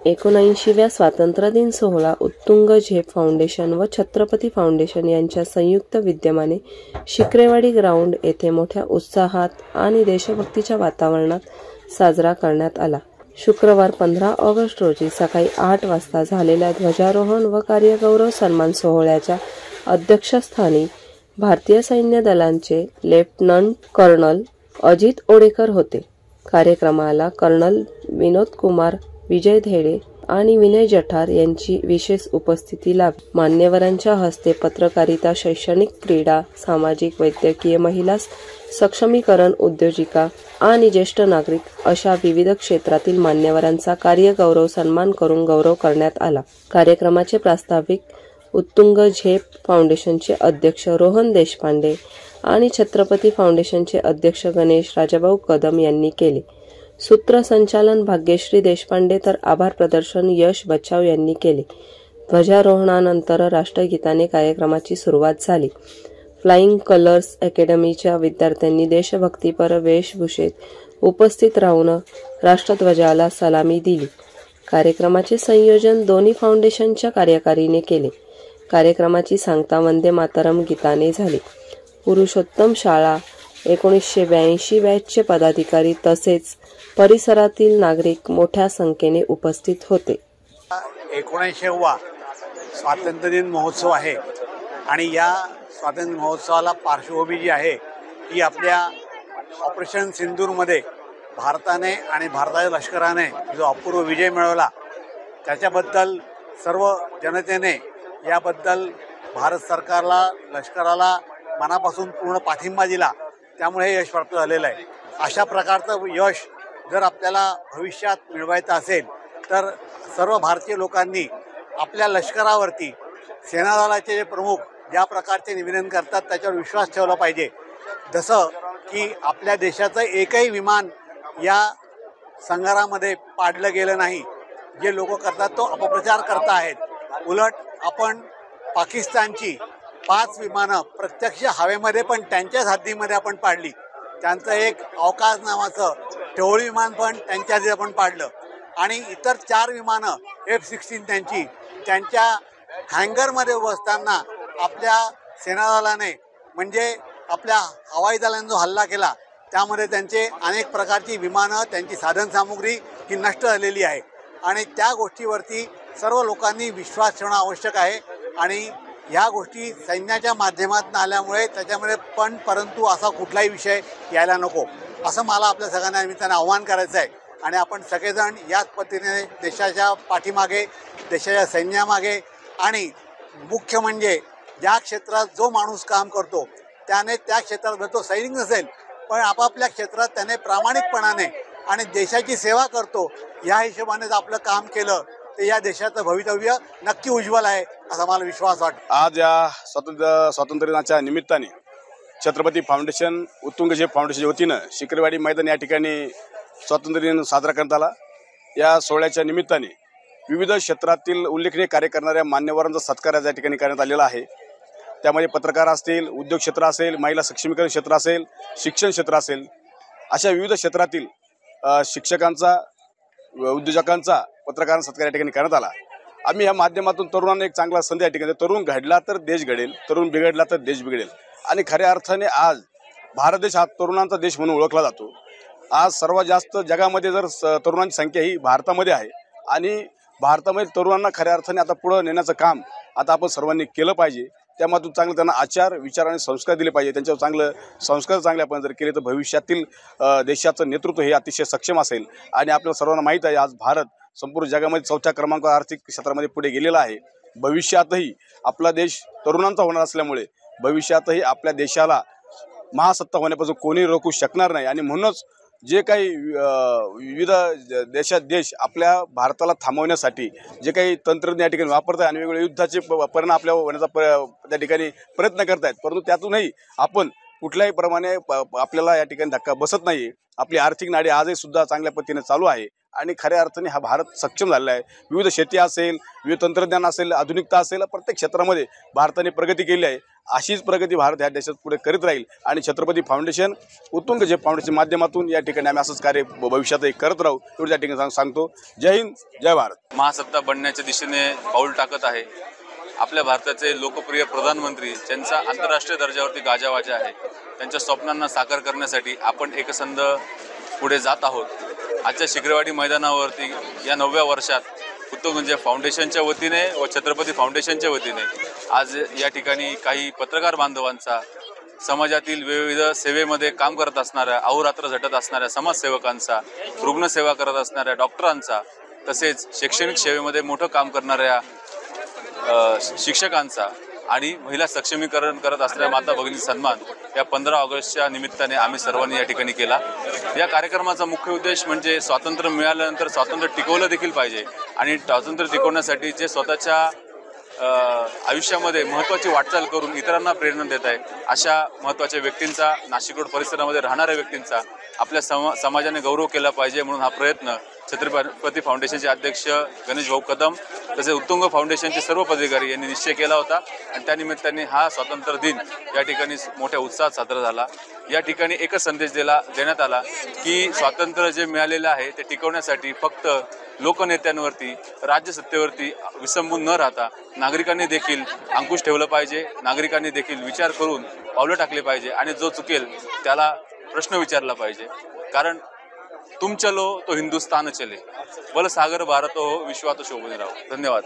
79व्या स्वातंत्र्यदिन सोहळा उत्तुंग झेप फाउंडेशन व छत्रपती फाउंडेशन यांच्या संयुक्त विद्यमाने शिक्रेवाडी ग्राउंड येथे मोठ्या उत्साहात आणि देशभक्तीच्या वातावरणात साजरा करण्यात आला। शुक्रवार 15 ऑगस्ट रोजी सकाळी 8 वाजता झालेल्या ध्वजारोहण व कार्यगौरव सन्मान सोहळ्याच्या अध्यक्षस्थानी भारतीय सैन्य दलांचे लेफ्टनंट कर्नल अजित ओडेकर होते। कार्यक्रमाला कर्नल विनोद कुमार विजय धेडे आणि विनय जठार यांची विशेष उपस्थिती लाभली। मान्यवरांच्या हस्ते पत्रकारिता, शैक्षणिक, क्रीडा, सामाजिक, वैद्यकीय, महिला सक्षमीकरण, उद्योजिका आणि ज्येष्ठ नागरिक अशा विविध क्षेत्रातील मान्यवरांचा कार्यगौरव सन्मान करून गौरव करण्यात आला। कार्यक्रमाचे प्रास्ताविक उत्तुंग झेप फाउंडेशनचे अध्यक्ष रोहन देशपांडे आणि छत्रपती फाउंडेशनचे अध्यक्ष गणेश राजाभाऊ कदम यांनी केले। सूत्रसंचालन भाग्यश्री देशपांडे तर आभार प्रदर्शन यश बच्चाव यांनी केले। ध्वजारोहणानंतर राष्ट्रगीताने कार्यक्रमाची सुरुवात झाली। फ्लाइंग कलर्स अकॅडमीच्या विद्यार्थ्यांनी देशभक्तीपर वेशभूषेत उपस्थित राहून राष्ट्रध्वजाला सलामी दिली। कार्यक्रमाचे संयोजन दोन्ही फाउंडेशनच्या कार्यकारीने केले। कार्यक्रमाची सांगता वंदे मातरम गीताने झाली। पुरुषोत्तम शाळा 1982 बॅचचे पदाधिकारी तसेच परिसरातील नागरिक मोठ्या संख्येने उपस्थित होते। 79वा स्वातंत्र्य दिन महोत्सव आहे आणि या स्वातंत्र्य महोत्सवाला पार्श्वभूमी जी आहे ती आपल्या ऑपरेशन सिंदूरमध्ये भारताने आणि भारताच्या लष्कराने जो अपूर्व विजय मिळवला त्याच्याबद्दल सर्व जनतेने याबद्दल भारत सरकारला, लष्कराला मनापासून पूर्ण पाठिंबा दिला, त्यामुळे हे यश प्राप्त झालेलं आहे। अशा प्रकारचं यश जर आपल्याला भविष्यात मिळवायचं असेल तर सर्व भारतीय लोकांनी आपल्या लष्करावरती, सेना दलाचे जे प्रमुख ज्या प्रकारचे निवेदन करतात त्याच्यावर विश्वास ठेवला पाहिजे। जसं की आपल्या देशाचं एकही विमान या संघर्षामध्ये पाडलं गेलं नाही। जे लोक करतात तो अपप्रचार करत आहेत। उलट आपण पाकिस्तानची 5 विमानं प्रत्यक्ष हवेमध्ये पण त्यांच्याच हद्दीमध्ये आपण पाडली। त्यांचं एक अवकाश नावाचं टोळी विमान पण त्यांच्या हद्दीत आपण पाडलं आणि इतर 4 विमानं F-16 त्यांच्या हँगरमध्ये उभं असताना आपल्या सेना दलाने म्हणजे आपल्या हवाई दलाने जो हल्ला केला त्यामध्ये त्यांचे अनेक प्रकारची विमानं, त्यांची साधनसामुग्री ही नष्ट झालेली आहे आणि त्या गोष्टीवरती सर्व लोकांनी विश्वास ठेवणं आवश्यक आहे आणि ह्या गोष्टी सैन्याच्या माध्यमातून आल्यामुळे त्याच्यामध्ये परंतु असा कुठलाही विषय यायला नको असं मला आपल्या सगळ्यांना निमित्ताने आव्हान करायचं आहे आणि आपण सगळेजण याच पद्धतीने देशाच्या पाठीमागे, देशाच्या सैन्यामागे आणि मुख्य म्हणजे ज्या क्षेत्रात जो माणूस काम करतो त्याने त्या क्षेत्रात तो सैनिक नसेल पण आपापल्या क्षेत्रात त्याने प्रामाणिकपणाने आणि देशाची सेवा करतो या हिशोबाने आपलं काम केलं तर या देशाचं भवितव्य नक्की उज्ज्वल आहे असा मला विश्वास वाटतो। आज या स्वातंत्र्य दिनाच्या निमित्ताने छत्रपती फाउंडेशन, उत्तुंग झेप फाउंडेशनच्या वतीनं शिक्रेवाडी मैदान या ठिकाणी स्वातंत्र्य दिन साजरा करण्यात आला। या सोहळ्याच्या निमित्ताने विविध क्षेत्रातील उल्लेखनीय कार्य करणाऱ्या मान्यवरांचा सत्कार या ठिकाणी करण्यात आलेला आहे। त्यामध्ये पत्रकार असतील, उद्योग क्षेत्र असेल, महिला सक्षमीकरण क्षेत्र असेल, शिक्षण क्षेत्र असेल, अशा विविध क्षेत्रातील शिक्षकांचा, उद्योजकांचा, पत्रकारांचा सत्कार या ठिकाणी करण्यात आला। आम्ही या माध्यमातून तरुणांना एक चांगला संदेश या ठिकाणी, तरुण घडला तर देश घडेल, तरुण बिघडला तर देश बिघडेल आणि खऱ्या अर्थाने आज भारत देश हा तरुणांचा देश म्हणून ओळखला जातो। आज सर्वात जास्त जगामध्ये जर तरुणांची संख्या ही भारतामध्ये आहे आणि भारतामध्ये तरुणांना खऱ्या अर्थाने आता पुढे नेण्याचं काम आता आपण सर्वांनी केलं पाहिजे। त्यामधून चांगलं त्यांना आचार, विचार आणि संस्कार दिले पाहिजे। त्यांच्यावर चांगलं संस्कार चांगले आपण जर केले तर भविष्यातील देशाचं नेतृत्व हे अतिशय सक्षम असेल आणि आपल्याला सर्वांना माहीत आहे आज भारत संपूर्ण जगामध्ये 4थ्या क्रमांकावर आर्थिक क्षेत्रामध्ये पुढे गेलेला आहे। भविष्यातही आपला देश तरुणांचा होणार असल्यामुळे भविष्यातही आपल्या देशाला महासत्ता होण्यापासून कोणी रोखू शकणार नाही आणि म्हणूनच जे काही विविध देश आपल्या भारताला थांबवण्यासाठी जे काही तंत्रज्ञान या ठिकाणी वापरत आहे आणि वेगवेगळे युद्धाचे परिणाम आपल्यावर होण्याचा त्या ठिकाणी प्रयत्न करत आहेत, परंतु त्यातूनही आपण कुठल्याही प्रमाणे आपल्याला या ठिकाणी धक्का बसत नाही। आपली आर्थिक नाडी आजही सुद्धा चांगल्या पद्धतीने चालू आहे आणि खऱ्या अर्थाने हा भारत सक्षम झालेला आहे. विविध शेती असेल, विविध तंत्रज्ञान असेल, आधुनिकता असेल, प्रत्येक क्षेत्रामध्ये भारताने प्रगती केली आहे. अशीच प्रगती भारत ह्या देशात पुढे करीत राहील आणि छत्रपती फाउंडेशन, उत्तुंग झेप फाउंडेशन माध्यमातून या ठिकाणी आम्ही असंच कार्य भविष्यात करत राहू एवढं या ठिकाणी सांगतो. जय हिंद, जय भारत. महासत्ता बनण्याच्या दिशेने पाऊल टाकत आहे. आपल्या भारताचे लोकप्रिय प्रधानमंत्री ज्यांचा आंतरराष्ट्रीय दर्जावरती गाजावाजा आहे, त्यांच्या स्वप्नांना साकार करण्यासाठी आपण एकसंध पुढे जात आहोत. आजच्या शिक्रेवाडी मैदानावरती या 9व्या वर्षात उत्तुंग झेप फाउंडेशनच्या वतीने व छत्रपती फाउंडेशनच्या वतीने आज या ठिकाणी काही पत्रकार बांधवांचा, समाजातील विविध सेवेमध्ये काम करत असणाऱ्या, अहोरात्र झटत असणाऱ्या समाजसेवकांचा, रुग्णसेवा करत असणाऱ्या डॉक्टरांचा, तसेच शैक्षणिक सेवेमध्ये मोठं काम करणाऱ्या शिक्षकांचा आणि महिला सक्षमीकरण करत असणाऱ्या माता भगिनी सन्मान या 15 ऑगस्टच्या निमित्ताने आम्ही सर्वांनी या ठिकाणी केला. या कार्यक्रमाचा मुख्य उद्देश म्हणजे स्वातंत्र्य मिळाल्यानंतर स्वातंत्र्य टिकवलं देखील पाहिजे आणि स्वातंत्र्य टिकवण्यासाठी जे स्वतःच्या आयुष्यामध्ये महत्त्वाची वाटचाल करून इतरांना प्रेरणा देत आहे अशा महत्त्वाच्या व्यक्तींचा, नाशिक रोड परिसरामध्ये राहणाऱ्या व्यक्तींचा आपल्या समाजाने गौरव केला पाहिजे म्हणून हा प्रयत्न छत्रपती फाउंडेशनचे अध्यक्ष गणेश भाऊ कदम तसेच उत्तुंग फाउंडेशनचे सर्व पदाधिकारी यांनी निश्चय केला होता आणि त्यानिमित्ताने हा स्वातंत्र्य दिन या ठिकाणी मोठ्या उत्साहात साजरा झाला. या ठिकाणी एकच संदेश देण्यात आला की स्वातंत्र्य जे मिळालेलं आहे ते टिकवण्यासाठी फक्त लोकनेत्यांवरती, राज्यसत्तेवरती विसंबून न राहता नागरिकांनी देखील अंकुश ठेवलं पाहिजे. नागरिकांनी देखील विचार करून पावलं टाकले पाहिजे आणि जो चुकेल त्याला प्रश्न विचारला पाहिजे. कारण तुम चलो तो हिंदुस्तान चले, बल सागर भारत हो, विश्वात शोभून राहो. धन्यवाद.